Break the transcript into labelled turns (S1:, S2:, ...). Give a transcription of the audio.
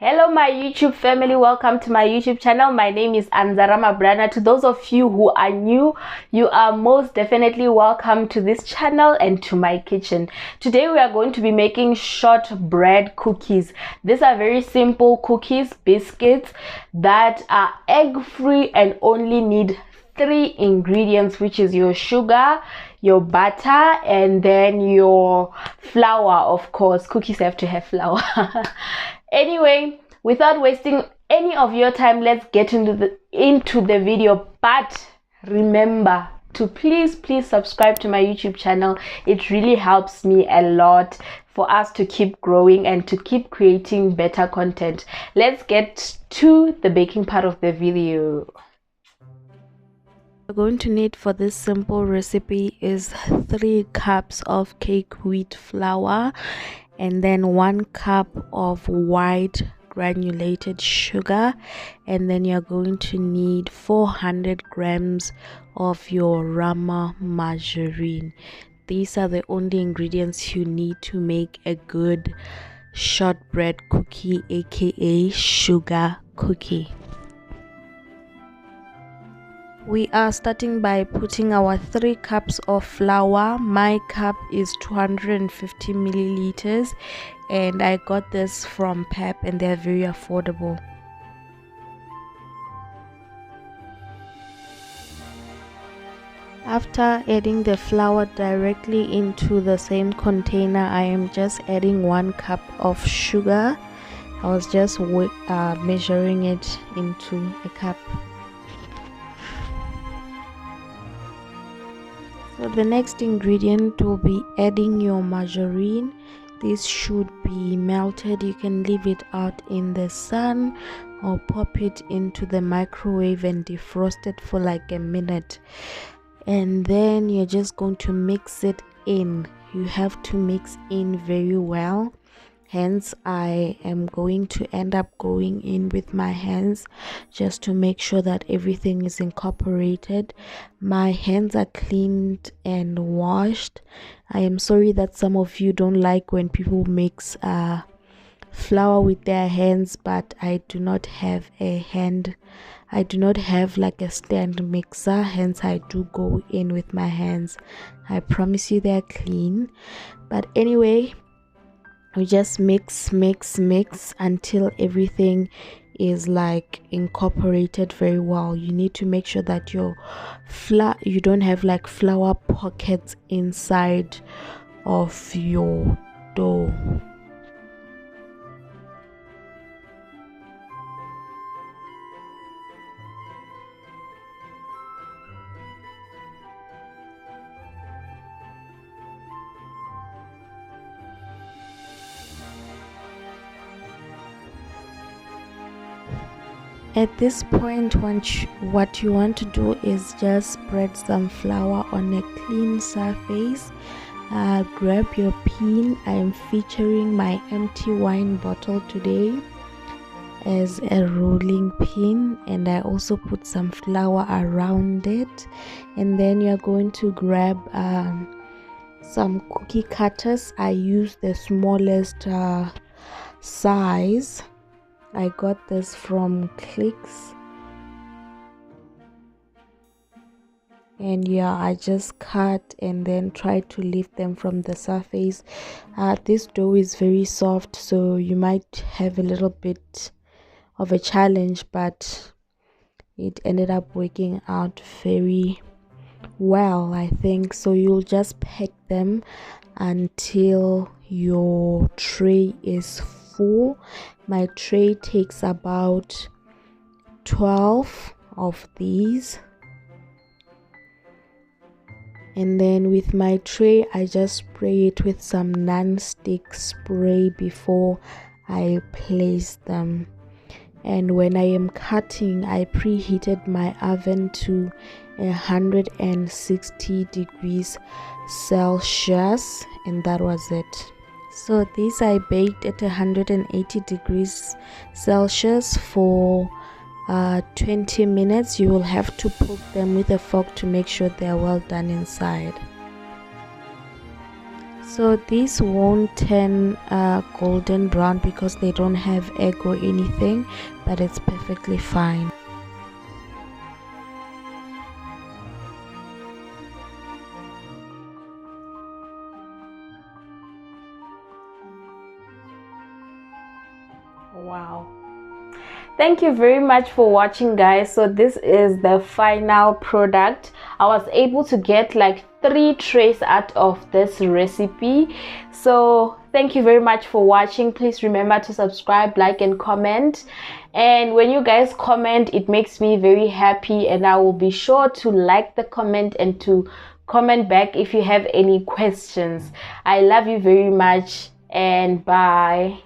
S1: Hello my YouTube family, welcome to my YouTube channel. My name is ANZA-T. To those of you who are new, you are most definitely welcome to this channel and to my kitchen. Today we are going to be making shortbread cookies. These are very simple cookies, biscuits that are egg free and only need 3 ingredients, which is your sugar, your butter, and then your flour. Of course, cookies have to have flour. Anyway, without wasting any of your time, let's get into the video. But remember to please subscribe to my YouTube channel. It really helps me a lot for us to keep growing and to keep creating better content. Let's get to the baking part of the video. We're going to need for this simple recipe is 3 cups of cake wheat flour and then 1 cup of white granulated sugar, and then you're going to need 400 grams of your Rama margarine. These are the only ingredients you need to make a good shortbread cookie, aka sugar cookie. We are starting by putting our 3 cups of flour. My cup is 250 milliliters and I got this from Pep and they're very affordable. After adding the flour directly into the same container, I am just adding 1 cup of sugar. I was just measuring it into a cup. So the next ingredient will be adding your margarine. This should be melted. You can leave it out in the sun or pop it into the microwave and defrost it for like a minute. And then you're just going to mix it in. You have to mix in very well. Hence, I am going to end up going in with my hands just to make sure that everything is incorporated. My hands are cleaned and washed. I am sorry that some of you don't like when people mix flour with their hands, but I do not have like a stand mixer, hence I do go in with my hands. I promise you they're clean. But anyway, we just mix until everything is like incorporated very well. You need to make sure that you don't have like flour pockets inside of your dough. At this point, what you want to do is just spread some flour on a clean surface. Grab your pin. I am featuring my empty wine bottle today as a rolling pin, and I also put some flour around it. And then you're going to grab some cookie cutters. I use the smallest size. I got this from Clicks, and yeah, I just cut and then try to lift them from the surface. This dough is very soft, so you might have a little bit of a challenge, but it ended up working out very well, I think. So you'll just pack them until your tray is full. My tray takes about 12 of these, and then with my tray I just spray it with some non-stick spray before I place them. And when I am cutting, I preheated my oven to 160 degrees Celsius, and that was it. So these I baked at 180 degrees Celsius for 20 minutes. You will have to poke them with a fork to make sure they are well done inside. So these won't turn golden brown because they don't have egg or anything, but it's perfectly fine. Wow. Thank you very much for watching, guys. So this is the final product. I was able to get like 3 trays out of this recipe. So thank you very much for watching. Please remember to subscribe, like, and comment. And when you guys comment, it makes me very happy, and I will be sure to like the comment and to comment back if you have any questions. I love you very much, and bye.